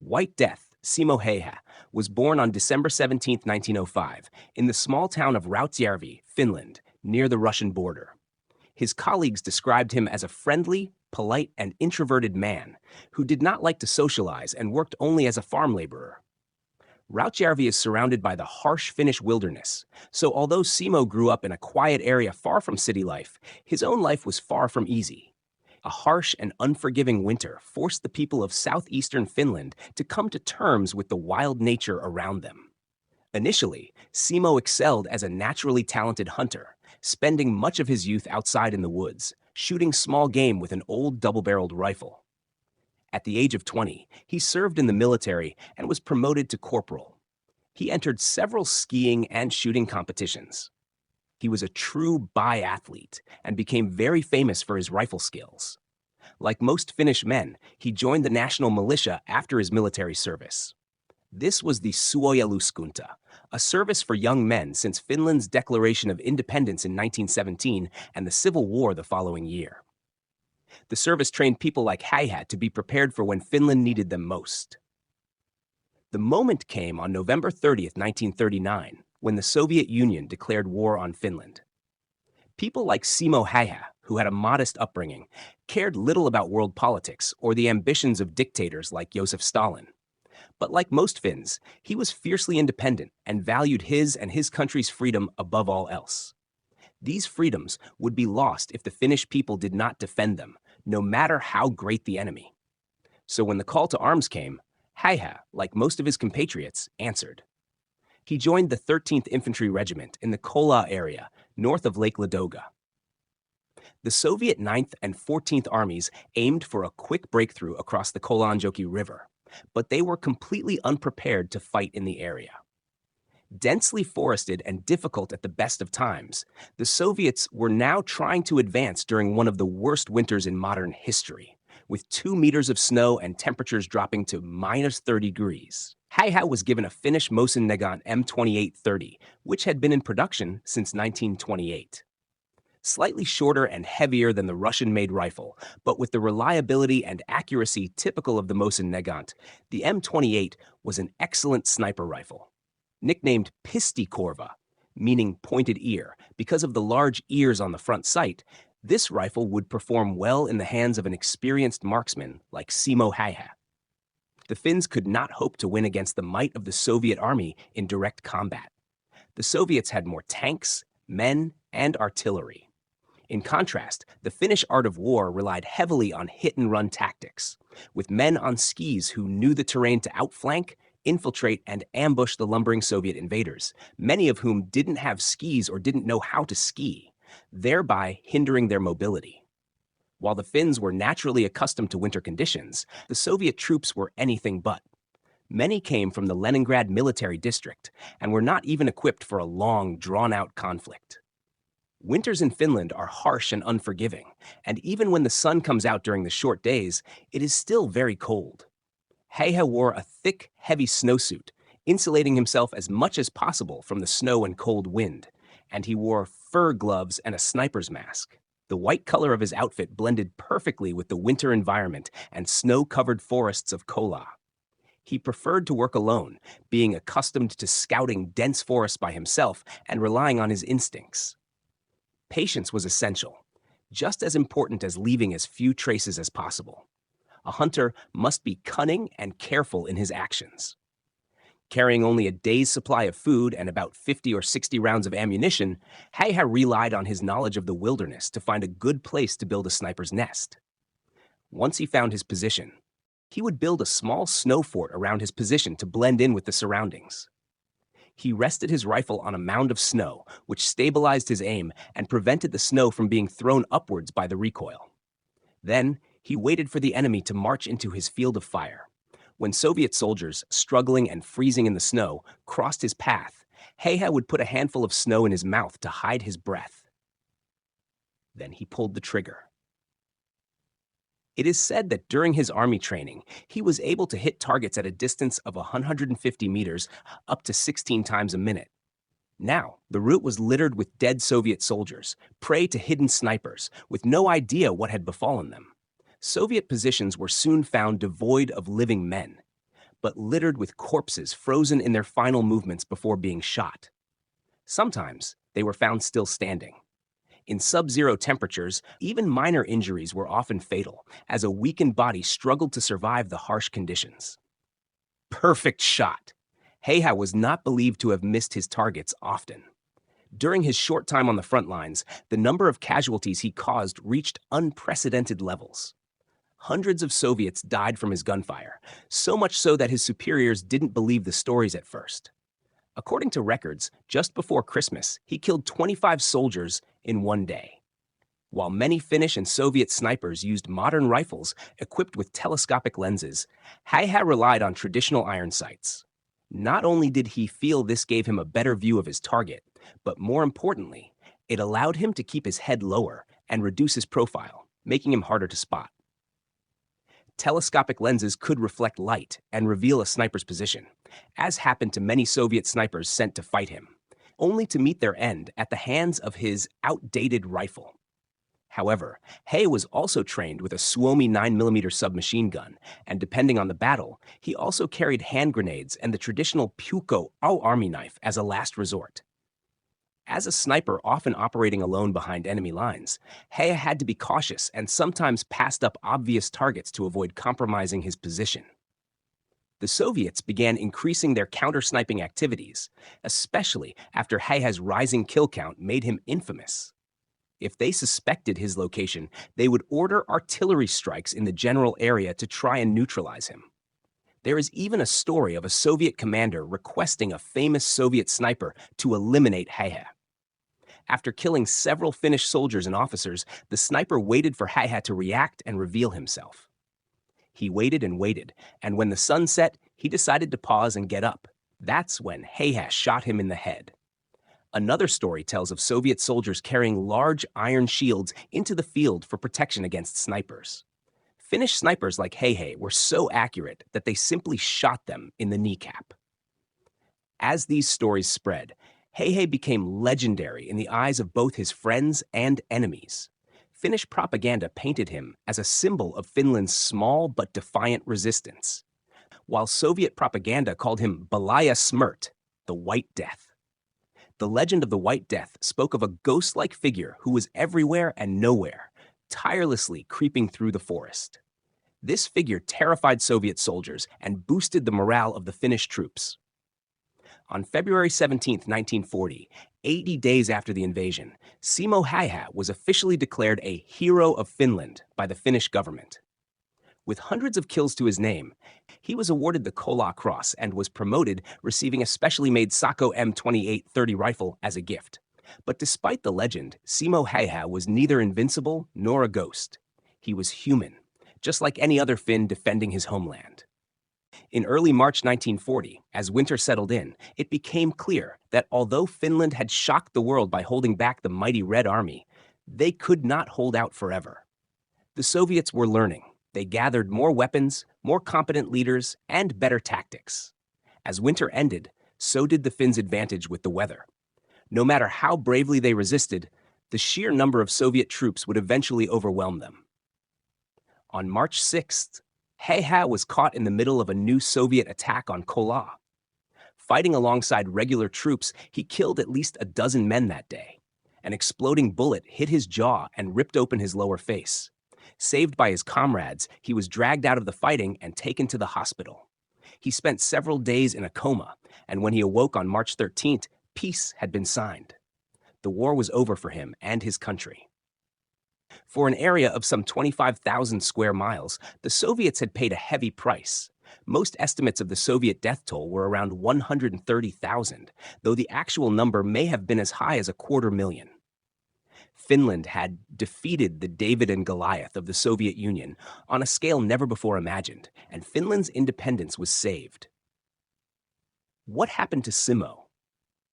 White Death, Simo Häyhä, was born on December 17, 1905, in the small town of Rautjärvi, Finland, near the Russian border. His colleagues described him as a friendly, polite, and introverted man who did not like to socialize and worked only as a farm laborer. Rautjärvi is surrounded by the harsh Finnish wilderness, so although Simo grew up in a quiet area far from city life, his own life was far from easy. A harsh and unforgiving winter forced the people of southeastern Finland to come to terms with the wild nature around them. Initially, Simo excelled as a naturally talented hunter, spending much of his youth outside in the woods, shooting small game with an old double-barreled rifle. At the age of 20, he served in the military and was promoted to corporal. He entered several skiing and shooting competitions. He was a true biathlete and became very famous for his rifle skills. Like most Finnish men, he joined the national militia after his military service. This was the suojeluskunta, a service for young men since Finland's declaration of independence in 1917 and the Civil War the following year. The service trained people like Häyhä to be prepared for when Finland needed them most. The moment came on November 30th, 1939, when the Soviet Union declared war on Finland. People like Simo Häyhä, who had a modest upbringing, cared little about world politics or the ambitions of dictators like Joseph Stalin. But like most Finns, he was fiercely independent and valued his and his country's freedom above all else. These freedoms would be lost if the Finnish people did not defend them, no matter how great the enemy. So when the call to arms came, Häyhä, like most of his compatriots, answered. He joined the 13th Infantry Regiment in the Kola area, north of Lake Ladoga. The Soviet 9th and 14th Armies aimed for a quick breakthrough across the Kolanjoki River, but they were completely unprepared to fight in the area. Densely forested and difficult at the best of times, the Soviets were now trying to advance during one of the worst winters in modern history, with 2 meters of snow and temperatures dropping to -30 degrees. Häyhä was given a Finnish Mosin Nagant M2830, which had been in production since 1928. Slightly shorter and heavier than the Russian-made rifle, but with the reliability and accuracy typical of the Mosin Nagant, the M28 was an excellent sniper rifle. Nicknamed Pistikorva, meaning pointed ear, because of the large ears on the front sight, this rifle would perform well in the hands of an experienced marksman like Simo Häyhä. The Finns could not hope to win against the might of the Soviet army in direct combat. The Soviets had more tanks, men, and artillery. In contrast, the Finnish art of war relied heavily on hit-and-run tactics, with men on skis who knew the terrain to outflank, infiltrate, and ambush the lumbering Soviet invaders, many of whom didn't have skis or didn't know how to ski, thereby hindering their mobility. While the Finns were naturally accustomed to winter conditions, the Soviet troops were anything but. Many came from the Leningrad military district and were not even equipped for a long, drawn-out conflict. Winters in Finland are harsh and unforgiving, and even when the sun comes out during the short days, it is still very cold. Häyhä wore a thick, heavy snowsuit, insulating himself as much as possible from the snow and cold wind, and he wore fur gloves and a sniper's mask. The white color of his outfit blended perfectly with the winter environment and snow-covered forests of Kola. He preferred to work alone, being accustomed to scouting dense forests by himself and relying on his instincts. Patience was essential, just as important as leaving as few traces as possible. A hunter must be cunning and careful in his actions. Carrying only a day's supply of food and about 50 or 60 rounds of ammunition, Häyhä relied on his knowledge of the wilderness to find a good place to build a sniper's nest. Once he found his position, he would build a small snow fort around his position to blend in with the surroundings. He rested his rifle on a mound of snow, which stabilized his aim and prevented the snow from being thrown upwards by the recoil. Then, he waited for the enemy to march into his field of fire. When Soviet soldiers, struggling and freezing in the snow, crossed his path, Häyhä would put a handful of snow in his mouth to hide his breath. Then he pulled the trigger. It is said that during his army training, he was able to hit targets at a distance of 150 meters, up to 16 times a minute. Now, the route was littered with dead Soviet soldiers, prey to hidden snipers, with no idea what had befallen them. Soviet positions were soon found devoid of living men. but littered with corpses frozen in their final movements before being shot. Sometimes they were found still standing. In sub-zero temperatures, even minor injuries were often fatal, as a weakened body struggled to survive the harsh conditions. Perfect shot! Häyhä was not believed to have missed his targets often. During his short time on the front lines, the number of casualties he caused reached unprecedented levels. Hundreds of Soviets died from his gunfire, so much so that his superiors didn't believe the stories at first. According to records, just before Christmas, he killed 25 soldiers in one day. While many Finnish and Soviet snipers used modern rifles equipped with telescopic lenses, Häyhä relied on traditional iron sights. Not only did he feel this gave him a better view of his target, but more importantly, it allowed him to keep his head lower and reduce his profile, making him harder to spot. Telescopic lenses could reflect light and reveal a sniper's position, as happened to many Soviet snipers sent to fight him, only to meet their end at the hands of his outdated rifle. However, Häyhä was also trained with a Suomi 9mm submachine gun, and depending on the battle, he also carried hand grenades and the traditional Puukko army knife as a last resort. As a sniper often operating alone behind enemy lines, Häyhä had to be cautious and sometimes passed up obvious targets to avoid compromising his position. The Soviets began increasing their counter-sniping activities, especially after Häyhä's rising kill count made him infamous. If they suspected his location, they would order artillery strikes in the general area to try and neutralize him. There is even a story of a Soviet commander requesting a famous Soviet sniper to eliminate Häyhä. After killing several Finnish soldiers and officers, the sniper waited for Häyhä to react and reveal himself. He waited and waited, and when the sun set, he decided to pause and get up. That's when Häyhä shot him in the head. Another story tells of Soviet soldiers carrying large iron shields into the field for protection against snipers. Finnish snipers like Häyhä were so accurate that they simply shot them in the kneecap. As these stories spread, Häyhä became legendary in the eyes of both his friends and enemies. Finnish propaganda painted him as a symbol of Finland's small but defiant resistance, while Soviet propaganda called him Balaya Smrt, the White Death. The legend of the White Death spoke of a ghost-like figure who was everywhere and nowhere, tirelessly creeping through the forest. This figure terrified Soviet soldiers and boosted the morale of the Finnish troops. On February 17, 1940, 80 days after the invasion, Simo Häyhä was officially declared a hero of Finland by the Finnish government. With hundreds of kills to his name, he was awarded the Kola Cross and was promoted, receiving a specially made Sako M28-30 rifle as a gift. But despite the legend, Simo Häyhä was neither invincible nor a ghost. He was human, just like any other Finn defending his homeland. In early March 1940, as winter settled in, it became clear that although Finland had shocked the world by holding back the mighty Red Army, they could not hold out forever. The Soviets were learning. They gathered more weapons, more competent leaders, and better tactics. As winter ended, so did the Finns' advantage with the weather. No matter how bravely they resisted, the sheer number of Soviet troops would eventually overwhelm them. On March 6th, Häyhä was caught in the middle of a new Soviet attack on Kola. Fighting alongside regular troops, he killed at least a dozen men that day. An exploding bullet hit his jaw and ripped open his lower face. Saved by his comrades, he was dragged out of the fighting and taken to the hospital. He spent several days in a coma, and when he awoke on March 13th, peace had been signed. The war was over for him and his country. For an area of some 25,000 square miles, the Soviets had paid a heavy price. Most estimates of the Soviet death toll were around 130,000, though the actual number may have been as high as 250,000. Finland had defeated the David and Goliath of the Soviet Union on a scale never before imagined, and Finland's independence was saved. What happened to Simo?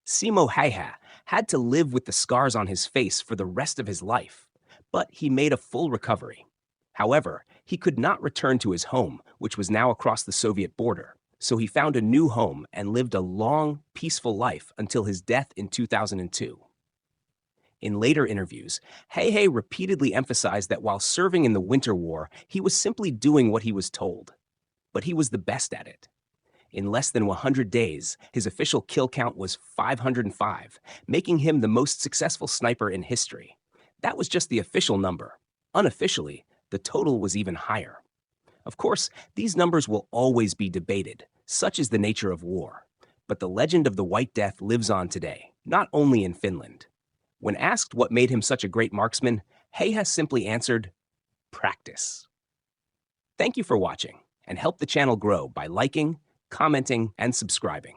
Simo Häyhä had to live with the scars on his face for the rest of his life, but he made a full recovery. However, he could not return to his home, which was now across the Soviet border, so he found a new home and lived a long, peaceful life until his death in 2002. In later interviews, Häyhä repeatedly emphasized that while serving in the Winter War, he was simply doing what he was told. But he was the best at it. In less than 100 days, his official kill count was 505, making him the most successful sniper in history. That was just the official number. Unofficially, the total was even higher. Of course, these numbers will always be debated. Such is the nature of war. But the legend of the White Death lives on today, not only in Finland. When asked what made him such a great marksman, Häyhä simply answered, practice. Thank you for watching, and help the channel grow by liking, commenting, and subscribing.